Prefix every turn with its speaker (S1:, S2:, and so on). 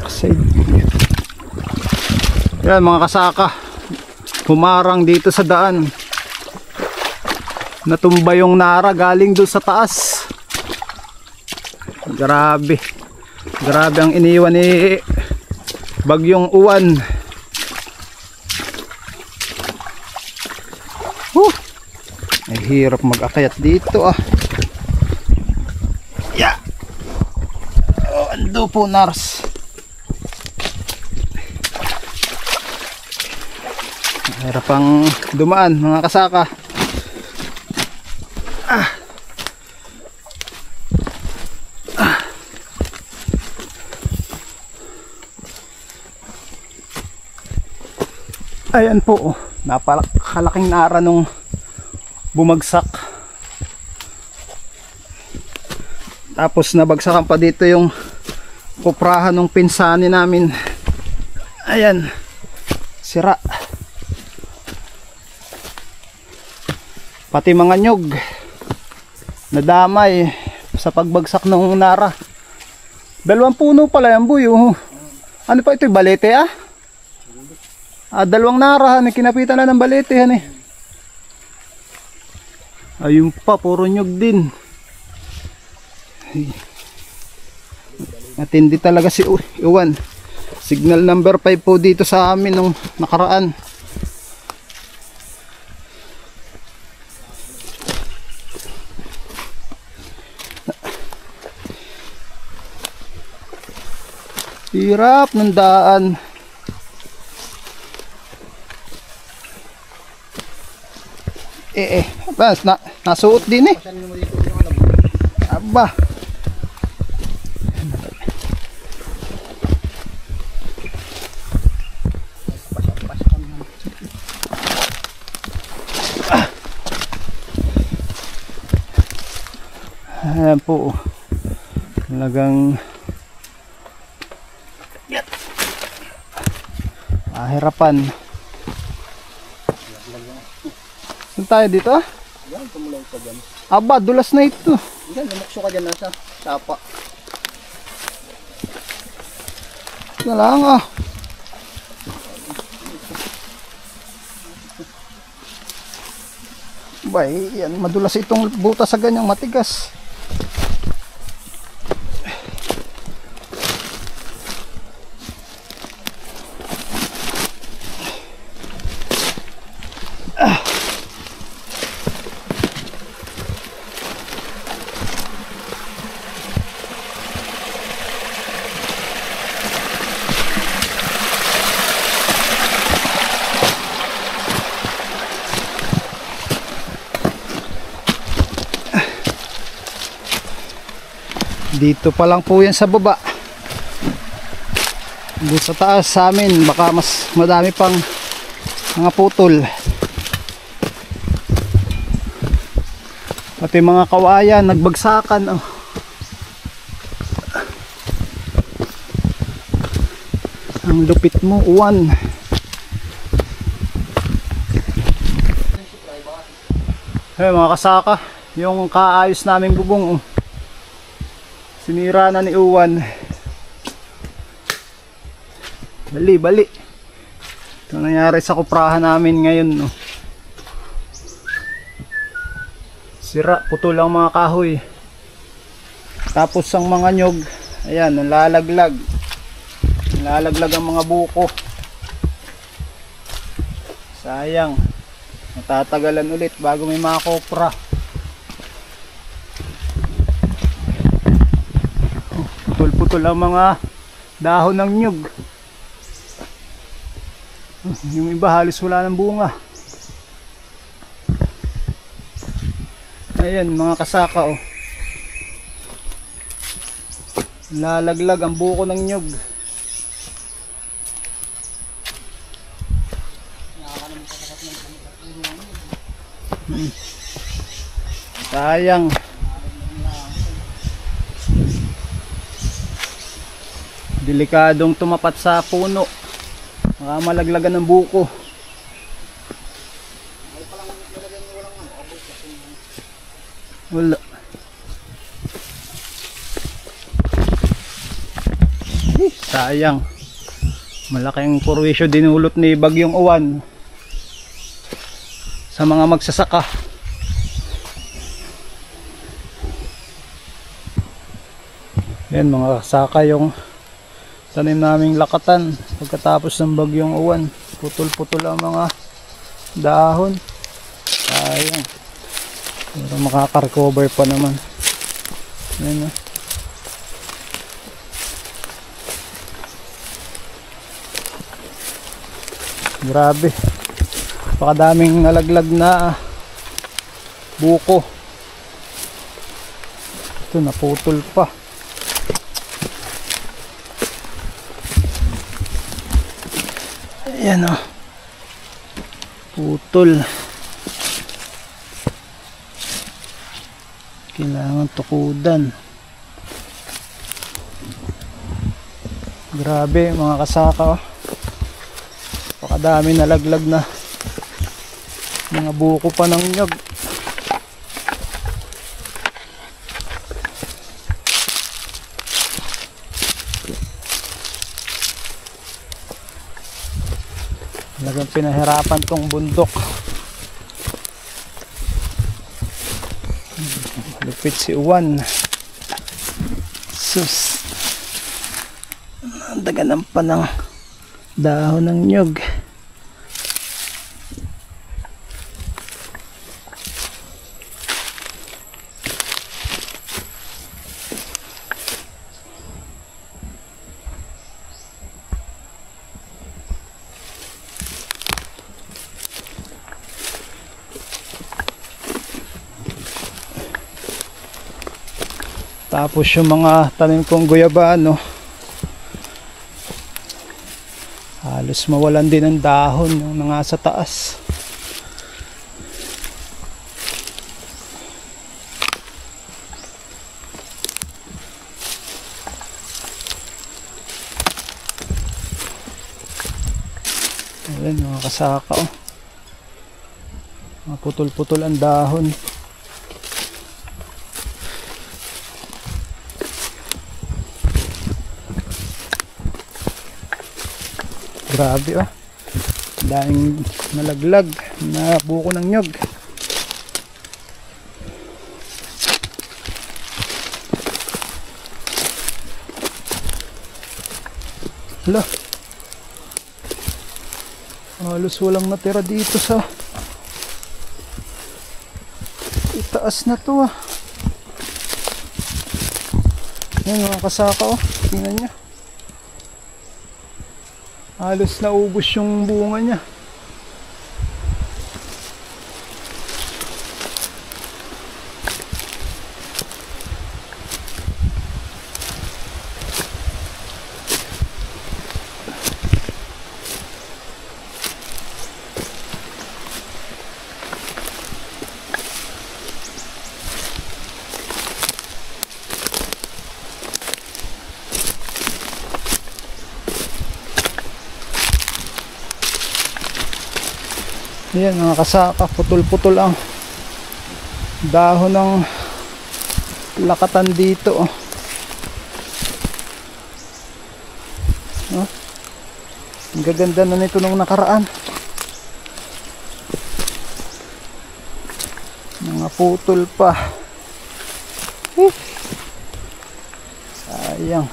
S1: backside. Yan mga kasaka, humarang dito sa daan. Natumba yung nara galing doon sa taas. Grabe. Grabe ang iniwan ni Bagyong Uwan. Ay hirap mag-akyat dito ah. Yeah. Oh, ando po nars. Hirap ang dumaan mga kasaka. Ayan po, napakalaking nara nung bumagsak. Tapos nabagsakan pa dito yung kuprahan ng pinsani namin. Ayan, sira. Pati mga nyug nadamay sa pagbagsak ng nara. Dalawang puno pala yan boy. Ano pa ito, balete ah? Dalawang nara, kinapitan na ng balete yan eh. Ayun pa, puro nyug din. Matindi talaga si Uwan. Signal number 5 po dito sa amin nung nakaraan. Hirap ng daan. Bas, nasuot din eh. Aba. Ayan po. Talagang mahirapan. Saan tayo dito ah?
S2: Yan, tumulaw ka dyan.
S1: Aba, dulas na ito.
S2: Yan, lumukso ka dyan nasa sapa.
S1: Ito lang ah. Bay, yan, madulas itong butas sa ganyang matigas. Dito pa lang po yan sa baba. Doon sa taas sa amin baka mas madami pang mga putol. Pati mga kawayan nagbagsakan oh. Ang lupit mo Uwan. Hey mga kasaka, yung kaayos naming bubong oh. Sinira na ni Uwan. Bali. Ito nangyari sa kuprahan namin ngayon no. Sira, putol ang mga kahoy. Tapos ang mga nyog, ayan, nalalaglag. Nalalaglag ang mga buko. Sayang. Matatagalan ulit bago may mga kopra. Putol ang mga dahon ng nyug. Yung iba halos wala ng bunga. Ayan mga kasaka oh. Lalaglag ang buko ng nyug. Sayang. Delikadong tumapat sa puno. Baka malaglagan ng buko. Wala. sayang. Malaking purwisyo dinulot ni Bagyong Uwan sa mga magsasaka. Yan mga kasaka, yung tanim naming lakatan pagkatapos ng Bagyong Uwan. Putol-putol ang mga dahon. Sayang. Pero makaka-recover pa naman. Yan, grabe, pakadaming nalaglag na buko. Ito naputol pa. Ayan o, putol. Kailangan tukudan. Grabe mga kasaka, pakadami nalaglag na mga buko pa ng nyog. Talagang pinahirapan tong bundok. Lupit si Uwan. Sus, ang daganan pa ng dahon ng nyog. Tapos yung mga tanim kong guyabano, halos mawalan din ng dahon yung mga sa taas. Ayan mga kasaka, oh. Maputol-putol ang dahon. Grabe, oh. Daming nalaglag na buko ng nyog. Hala, halos walang natira dito sa itaas na to, ah. Yan mga kasaka, oh. Tingnan nyo, halos naubos yung bunga niya. Yan mga kasaka, putol-putol ang dahon ng lakatan dito, oh. Oh, ang gaganda na nito nung nakaraan. Mga putol pa. Sayang.